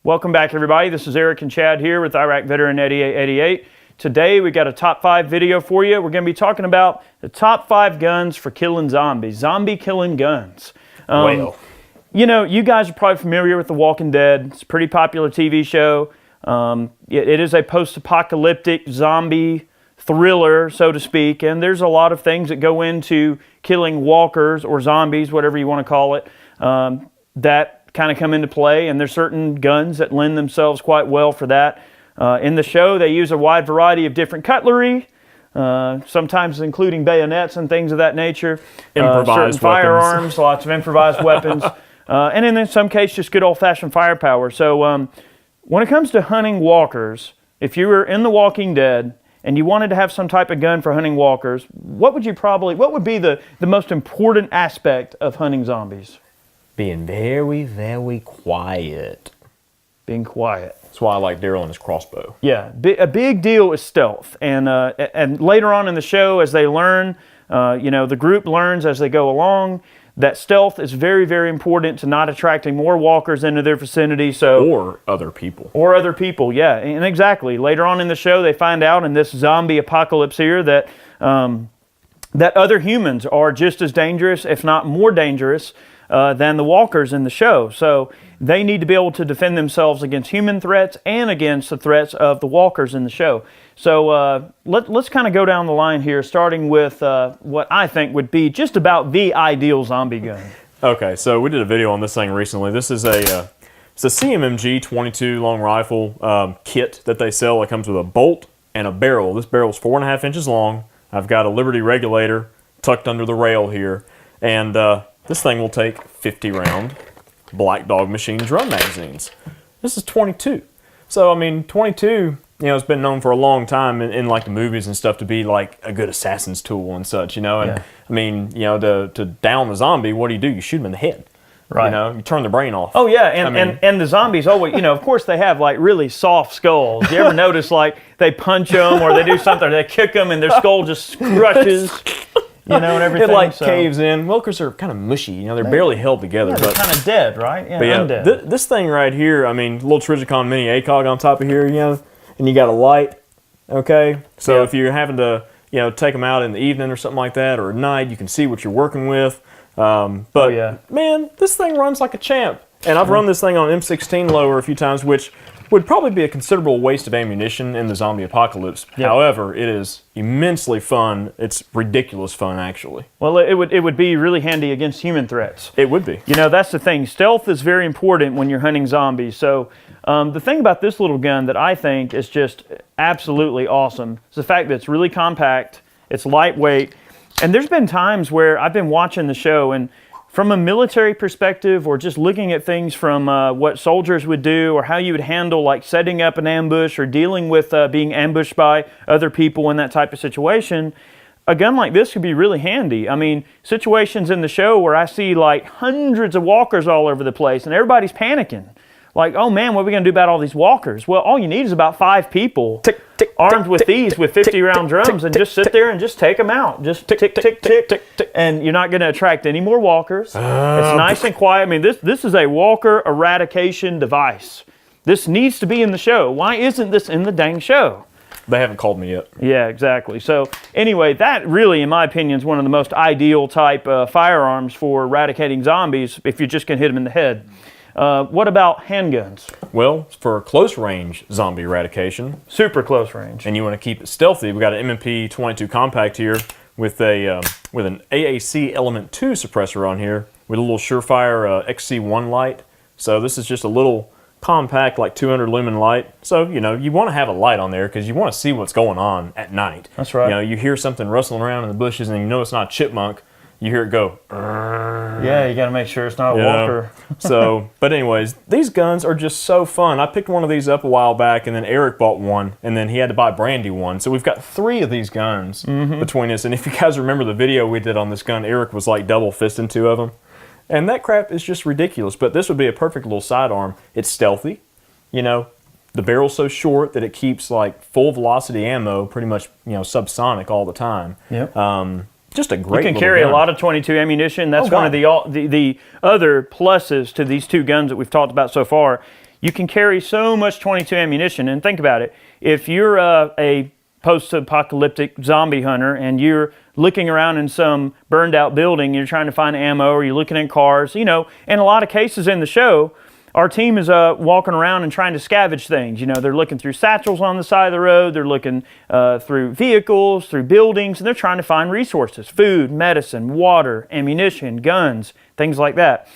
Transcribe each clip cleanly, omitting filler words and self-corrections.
Welcome back, everybody. This is Eric and Chad here with Iraq Veteran 8888. Today we got a top 5 video for you. We're going to be talking about the top 5 guns for killing zombies, zombie killing guns. You know, you guys are probably familiar with The Walking Dead. It's a pretty popular TV show. It is a post-apocalyptic zombie thriller, so to speak, and there's a lot of things that go into killing walkers or zombies, whatever you want to call it, that kind of come into play, and there's certain guns that lend themselves quite well for that. In the show, they use a wide variety of different cutlery, sometimes including bayonets and things of that nature. Certain firearms, lots of improvised weapons, and in some cases, just good old-fashioned firepower. So when it comes to hunting walkers, if you were in The Walking Dead and you wanted to have some type of gun for hunting walkers, what would be the most important aspect of hunting zombies? Being very, very quiet. Being quiet. That's why I like Daryl and his crossbow. Yeah, a big deal is stealth. And later on in the show, as they learn, the group learns as they go along that stealth is very, very important to not attracting more walkers into their vicinity. Or other people. Or other people, yeah. And exactly. Later on in the show, they find out in this zombie apocalypse here that other humans are just as dangerous, if not more dangerous, than the walkers in the show. So they need to be able to defend themselves against human threats and against the threats of the walkers in the show. So let's kind of go down the line here, starting with what I think would be just about the ideal zombie gun. Okay, so we did a video on this thing recently. This is it's a CMMG 22 long rifle kit that they sell. It comes with a bolt and a barrel. This barrel is 4.5 inches long. I've got a Liberty regulator tucked under the rail here, and this thing will take 50-round Black Dog machine drum magazines. This is 22. So, I mean, 22, it's been known for a long time in like the movies and stuff to be like a good assassin's tool and such, And, yeah. I mean, to down the zombie, what do? You shoot him in the head. Right. You turn the brain off. Oh, yeah, and the zombies always, of course they have like really soft skulls. You ever notice like they punch them or they do something, or they kick them and their skull just crushes? And everything. It caves in. Well, because they're kind of mushy. They're barely held together. Yeah, they're kind of dead, right? Yeah, undead. This thing right here, I mean, little Trijicon Mini ACOG on top of here, and you got a light, okay? So if you're having to, take them out in the evening or something like that, or at night, you can see what you're working with. Man, this thing runs like a champ. And I've run this thing on M16 lower a few times, which would probably be a considerable waste of ammunition in the zombie apocalypse. Yep. However, it is immensely fun. It's ridiculous fun, actually. Well, it would be really handy against human threats. It would be. That's the thing. Stealth is very important when you're hunting zombies. So the thing about this little gun that I think is just absolutely awesome is the fact that it's really compact, it's lightweight, and there's been times where I've been watching the show, and from a military perspective, or just looking at things from what soldiers would do, or how you would handle like setting up an ambush or dealing with being ambushed by other people in that type of situation, a gun like this could be really handy. I mean, situations in the show where I see like hundreds of walkers all over the place and everybody's panicking. Like, oh man, what are we going to do about all these walkers? Well, all you need is about 5 people armed with these with 50-round drums and just sit there and just take them out. Just tick, tick, tick, tick, tick. And you're not going to attract any more walkers. It's nice and quiet. I mean, this is a walker eradication device. This needs to be in the show. Why isn't this in the dang show? They haven't called me yet. Yeah, exactly. So anyway, that really, in my opinion, is one of the most ideal type firearms for eradicating zombies if you just can hit them in the head. What about handguns? Well, for close range zombie eradication. Super close range. And you want to keep it stealthy. We got an M&P 22 compact here with an AAC Element 2 suppressor on here with a little Surefire XC1 light. So this is just a little compact, like 200 lumen light. So, you want to have a light on there because you want to see what's going on at night. That's right. You hear something rustling around in the bushes and you know it's not a chipmunk. You hear it go. Yeah, you got to make sure it's not a walker. But anyways, these guns are just so fun. I picked one of these up a while back, and then Eric bought one, and then he had to buy Brandy one. So we've got 3 of these guns between us. And if you guys remember the video we did on this gun, Eric was like double fisting 2 of them. And that crap is just ridiculous. But this would be a perfect little sidearm. It's stealthy. The barrel's so short that it keeps like full velocity ammo, pretty much subsonic all the time. Yep. Just a great. You can carry a lot of 22 ammunition. That's one of the other pluses to these 2 guns that we've talked about so far. you can carry so much 22 ammunition. And think about it. If you're a post-apocalyptic zombie hunter and you're looking around in some burned out building, you're trying to find ammo, or you're looking in cars, you know, in a lot of cases in the show, our team is walking around and trying to scavenge things. You know, they're looking through satchels on the side of the road, they're looking through vehicles, through buildings, and they're trying to find resources: food, medicine, water, ammunition, guns, things like that.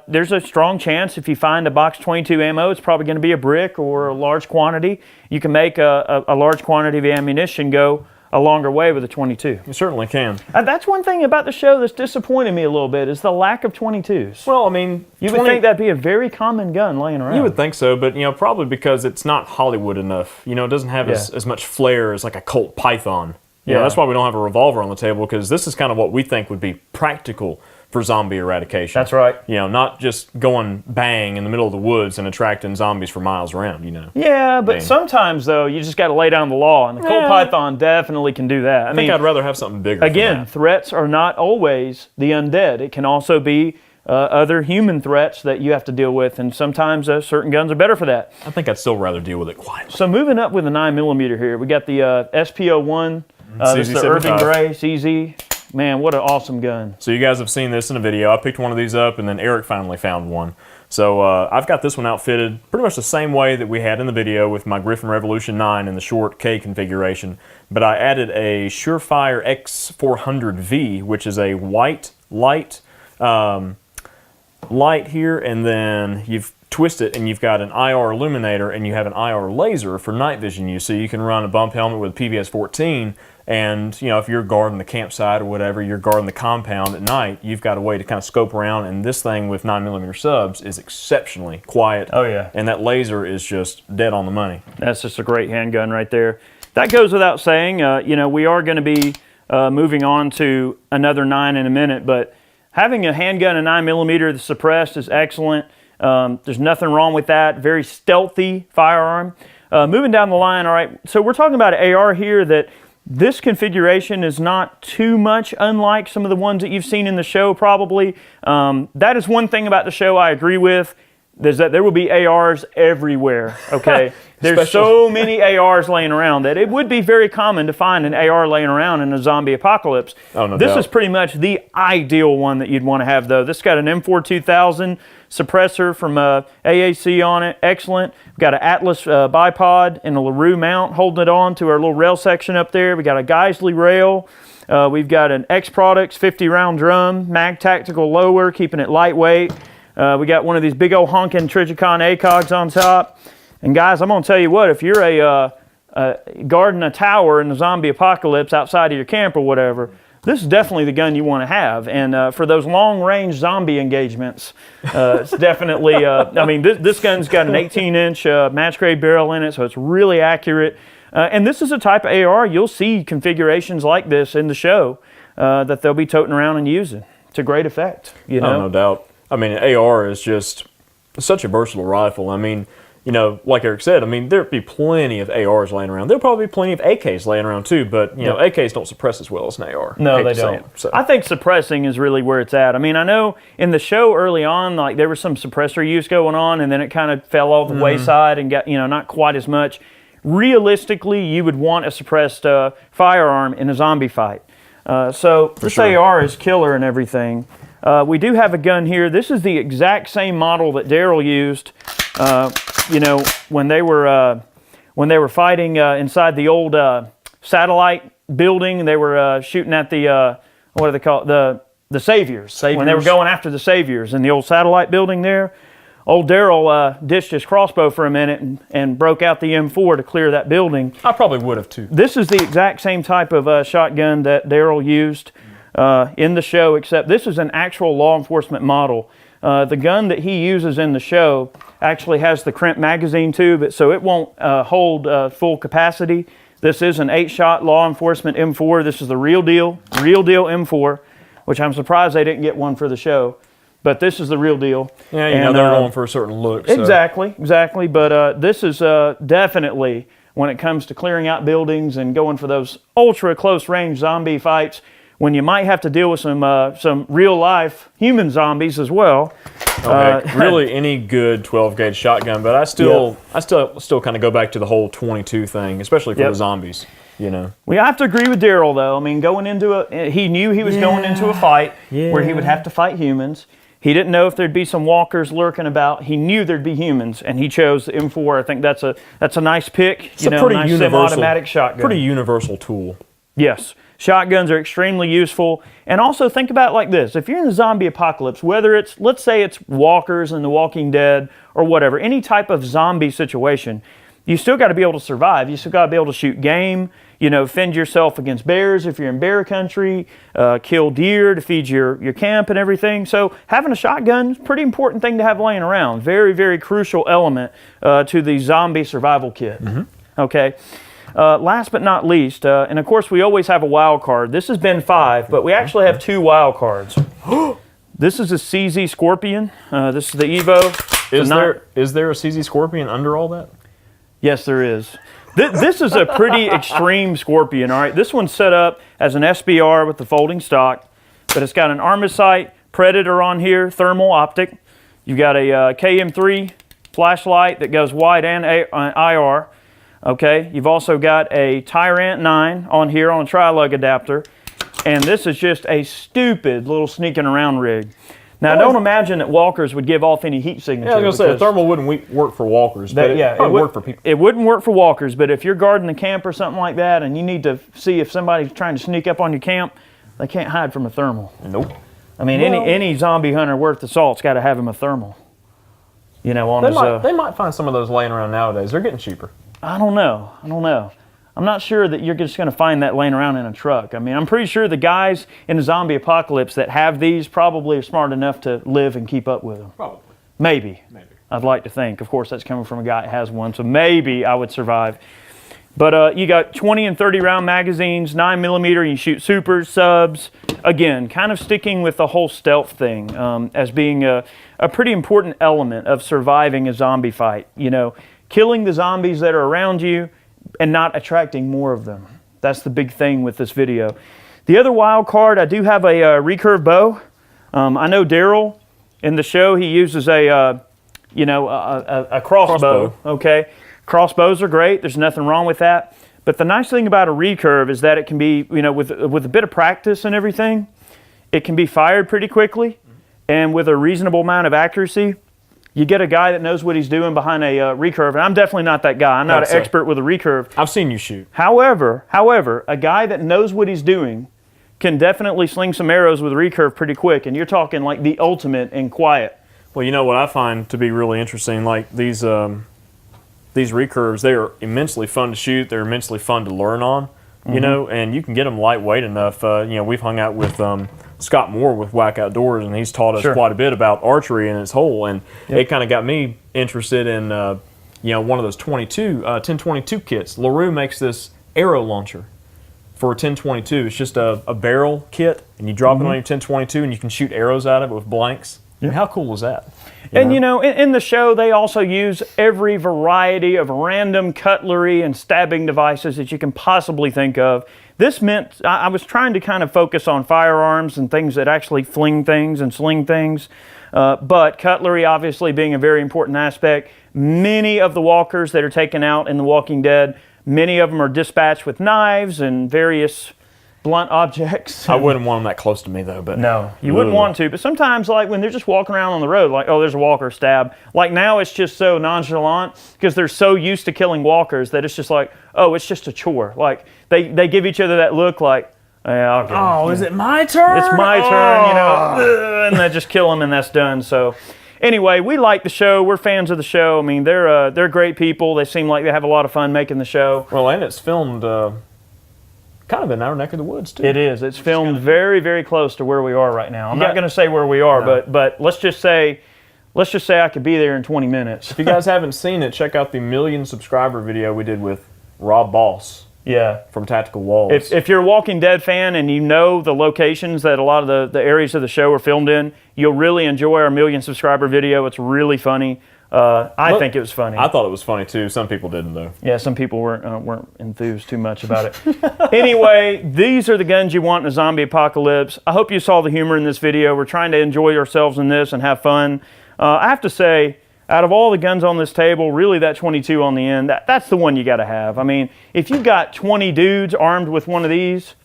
There's a strong chance if you find a box 22 ammo, it's probably going to be a brick or a large quantity. You can make a large quantity of ammunition go a longer way with a 22. You certainly can. That's one thing about the show that's disappointed me a little bit, is the lack of 22s. Well, I mean, you would think that'd be a very common gun laying around. You would think so, but, you know, probably because it's not Hollywood enough. You know, it doesn't have as much flair as like a Colt Python. You know, that's why we don't have a revolver on the table, because this is kind of what we think would be practical for zombie eradication. That's right. You know, not just going bang in the middle of the woods and attracting zombies for miles around, you know. Yeah, but sometimes, though, you just got to lay down the law, and the Colt Python definitely can do that. I think I'd rather have something bigger. Again, threats are not always the undead. It can also be other human threats that you have to deal with, and sometimes certain guns are better for that. I think I'd still rather deal with it quietly. So moving up with the 9mm here, we got the SP01. This is the Irving Gray CZ. Man, what an awesome gun. So you guys have seen this in a video. I picked one of these up, and then Eric finally found one. So I've got this one outfitted pretty much the same way that we had in the video with my Griffin Revolution 9 in the short K configuration. But I added a Surefire X400V, which is a white light here, and then you've twist it and you've got an IR illuminator and you have an IR laser for night vision use. So you can run a bump helmet with PVS-14, and, you know, if you're guarding the campsite or whatever, you're guarding the compound at night, you've got a way to kind of scope around, and this thing with 9mm subs is exceptionally quiet. Oh yeah. And that laser is just dead on the money. That's just a great handgun right there. That goes without saying. You know, we are going to be moving on to another 9 in a minute, but having a handgun and 9mm that's suppressed is excellent. There's nothing wrong with that. Very stealthy firearm. Moving down the line, all right, so we're talking about an AR here that this configuration is not too much unlike some of the ones that you've seen in the show, probably. That is one thing about the show I agree with, is that there will be ARs everywhere, okay? There's so many ARs laying around that it would be very common to find an AR laying around in a zombie apocalypse. Oh, no This doubt. is pretty much the ideal one that you'd want to have, though. This has got an M4 2000 suppressor from AAC on it. Excellent. We've got an Atlas bipod and a LaRue mount holding it on to our little rail section up there. We got a Geisley rail. We've got an X Products 50-round drum, Mag Tactical lower, keeping it lightweight. We got one of these big old honking Trijicon ACOGs on top. And guys, I'm going to tell you what, if you're guarding a tower in the zombie apocalypse outside of your camp or whatever, this is definitely the gun you want to have. And for those long-range zombie engagements, it's definitely, I mean, this gun's got an 18-inch match-grade barrel in it, so it's really accurate. And this is a type of AR, you'll see configurations like this in the show that they'll be toting around and using to great effect. You know? Oh, no doubt. I mean, an AR is just such a versatile rifle. I mean, you know, like Eric said, I mean, there'd be plenty of ARs laying around. There'll probably be plenty of AKs laying around too, but, you know, AKs don't suppress as well as an AR. No, they don't. I think suppressing is really where it's at. I mean, I know in the show early on, like, there was some suppressor use going on, and then it kind of fell off the wayside and got, you know, not quite as much. Realistically, you would want a suppressed firearm in a zombie fight. So this AR is killer and everything. We do have a gun here. This is the exact same model that Daryl used. You know, when they were fighting inside the old satellite building, they were shooting at the what do they call it? The Saviors. When they were going after the Saviors in the old satellite building there. Old Daryl ditched his crossbow for a minute and broke out the M4 to clear that building. I probably would have too. This is the exact same type of shotgun that Daryl used in the show, except this is an actual law enforcement model. The gun that he uses in the show actually has the crimp magazine tube, so it won't hold full capacity. This is an 8-shot law enforcement M4. This is the real deal M4, which I'm surprised they didn't get one for the show. But this is the real deal. Yeah, you know, they're going for a certain look. So. Exactly. But this is definitely, when it comes to clearing out buildings and going for those ultra close range zombie fights, when you might have to deal with some real life human zombies as well. Okay, really any good 12 gauge shotgun, but I still kind of go back to the whole 22 thing, especially for the zombies. You know, we have to agree with Daryl though. I mean, he knew he was going into a fight where he would have to fight humans. He didn't know if there'd be some walkers lurking about. He knew there'd be humans, and he chose the M4. I think that's a nice pick. It's a pretty nice universal semi-automatic shotgun. Pretty universal tool. Yes. Shotguns are extremely useful. And also think about it like this. If you're in the zombie apocalypse, whether it's, let's say it's walkers in The Walking Dead or whatever, any type of zombie situation, you still got to be able to survive. You still got to be able to shoot game, fend yourself against bears if you're in bear country, kill deer to feed your camp and everything. So having a shotgun is a pretty important thing to have laying around. Very, very crucial element to the zombie survival kit. Okay. Last but not least, and of course we always have a wild card. This has been 5, but we actually have 2 wild cards. This is a CZ Scorpion. This is the Evo. Is there a CZ Scorpion under all that? Yes, there is. This is a pretty extreme Scorpion, all right? This one's set up as an SBR with the folding stock, but it's got an Armacite Predator on here, thermal optic. You've got a KM3 flashlight that goes wide and IR. Okay, you've also got a Tyrant 9 on here on a tri-lug adapter, and this is just a stupid little sneaking around rig. Now, don't imagine that walkers would give off any heat signature. Yeah, I was going to say, a thermal wouldn't work for walkers, but it would work for people. It wouldn't work for walkers, but if you're guarding the camp or something like that, and you need to see if somebody's trying to sneak up on your camp, they can't hide from a thermal. Nope. I mean, any zombie hunter worth the salt's got to have him a thermal. They might find some of those laying around nowadays. They're getting cheaper. I don't know. I'm not sure that you're just going to find that laying around in a truck. I mean, I'm pretty sure the guys in the zombie apocalypse that have these probably are smart enough to live and keep up with them. Probably. Maybe. I'd like to think. Of course, that's coming from a guy that has one, so maybe I would survive. But you got 20 and 30 round magazines, 9mm, you can shoot supers, subs. Again, kind of sticking with the whole stealth thing as being a pretty important element of surviving a zombie fight. Killing the zombies that are around you and not attracting more of them. That's the big thing with this video. The other wild card, I do have a recurve bow. I know Daryl in the show, he uses a crossbow. Okay, crossbows are great. There's nothing wrong with that. But the nice thing about a recurve is that it can be, with a bit of practice and everything, it can be fired pretty quickly, and with a reasonable amount of accuracy. You get a guy that knows what he's doing behind a recurve, and I'm definitely not that guy. I'm not an expert with a recurve. I've seen you shoot. However, a guy that knows what he's doing can definitely sling some arrows with a recurve pretty quick, and you're talking like the ultimate in quiet. Well, you know what I find to be really interesting, like these recurves, they are immensely fun to shoot. They're immensely fun to learn on, and you can get them lightweight enough. We've hung out with Scott Moore with Whack Outdoors, and he's taught us quite a bit about archery and its whole, and it kind of got me interested in one of those 1022 kits. LaRue makes this arrow launcher for a 1022. It's just a barrel kit, and you drop it on your 1022, and you can shoot arrows out of it with blanks. Yeah. How cool is that? In the show, they also use every variety of random cutlery and stabbing devices that you can possibly think of. This meant I was trying to kind of focus on firearms and things that actually fling things and sling things, but cutlery obviously being a very important aspect. Many of the walkers that are taken out in The Walking Dead, many of them are dispatched with knives and various blunt objects. I wouldn't want them that close to me though, but no, you wouldn't want to. But sometimes, like when they're just walking around on the road, like, oh, there's a walker, stab. Like now, it's just so nonchalant because they're so used to killing walkers that it's just like, oh, it's just a chore. Like they give each other that look, like, yeah, I'll get him. Oh, is it my turn? It's my turn, and they just kill them, and that's done. So. Anyway, we like the show. We're fans of the show. I mean, they're great people. They seem like they have a lot of fun making the show. Well, and it's filmed kind of in our neck of the woods, too. It is. It's filmed very, very close to where we are right now. I'm not going to say where we are, but let's just say I could be there in 20 minutes. If you guys haven't seen it, check out the 1 million subscriber video we did with Rob Boss. Yeah. From Tactical Walls. If you're a Walking Dead fan and you know the locations that a lot of the areas of the show are filmed in, you'll really enjoy our 1 million subscriber video. It's really funny. I think it was funny. I thought it was funny too. Some people didn't though. Yeah, some people weren't enthused too much about it. Anyway, these are the guns you want in a zombie apocalypse. I hope you saw the humor in this video. We're trying to enjoy ourselves in this and have fun. I have to say, out of all the guns on this table, really that 22 on the end, that's the one you got to have. I mean, if you've got 20 dudes armed with one of these,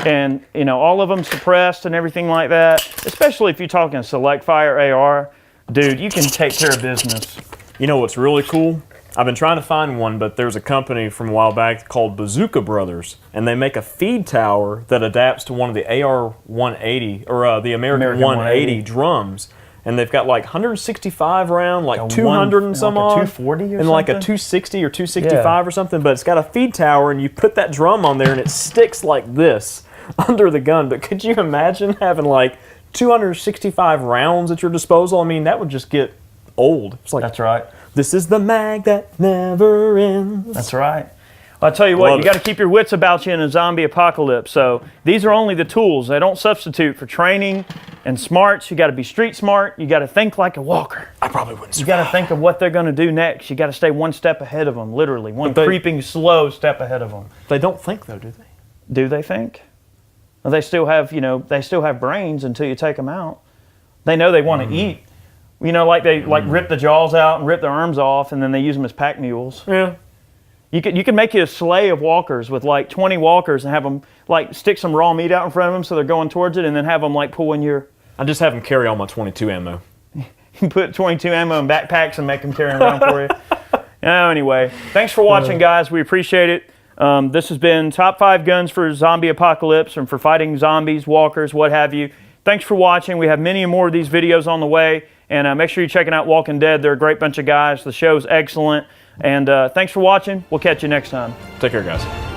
and you know all of them suppressed and everything like that, especially if you're talking select fire AR, dude, you can take care of business. You know what's really cool? I've been trying to find one, but there's a company from a while back called Bazooka Brothers, and they make a feed tower that adapts to one of the AR-180 or the American 180 drums. And they've got like 165 round, like 200 and some like odd, 240 or and something? like a 260 or 265 or something. But it's got a feed tower, and you put that drum on there, and it sticks like this under the gun. But could you imagine having like 265 rounds at your disposal? I mean, that would just get old. It's like, That's right. This is the mag that never ends. That's right. Well, I'll tell you what, Love you it. got to keep your wits about you in a zombie apocalypse. So these are only the tools. They don't substitute for training and smarts. You got to be street smart. You got to think like a walker. I probably wouldn't. You got to think of what they're going to do next. You got to stay one step ahead of them, literally. One they- creeping, slow step ahead of them. They don't think though, do they? Do they think? Well, they still have, they still have brains until you take them out. They know they want to eat. You know, like they rip the jaws out and rip the arms off, and then they use them as pack mules. Yeah. You can make you a sleigh of walkers with like 20 walkers and have them like stick some raw meat out in front of them so they're going towards it, and then have them like pull in your. I just have them carry all my 22 ammo. You put 22 ammo in backpacks and make them carry them around for you. Anyway, thanks for watching, guys. We appreciate it. This has been Top 5 Guns for Zombie Apocalypse and for fighting zombies, walkers, what have you. Thanks for watching. We have many more of these videos on the way. And make sure you're checking out Walking Dead. They're a great bunch of guys. The show's excellent. And thanks for watching. We'll catch you next time. Take care, guys.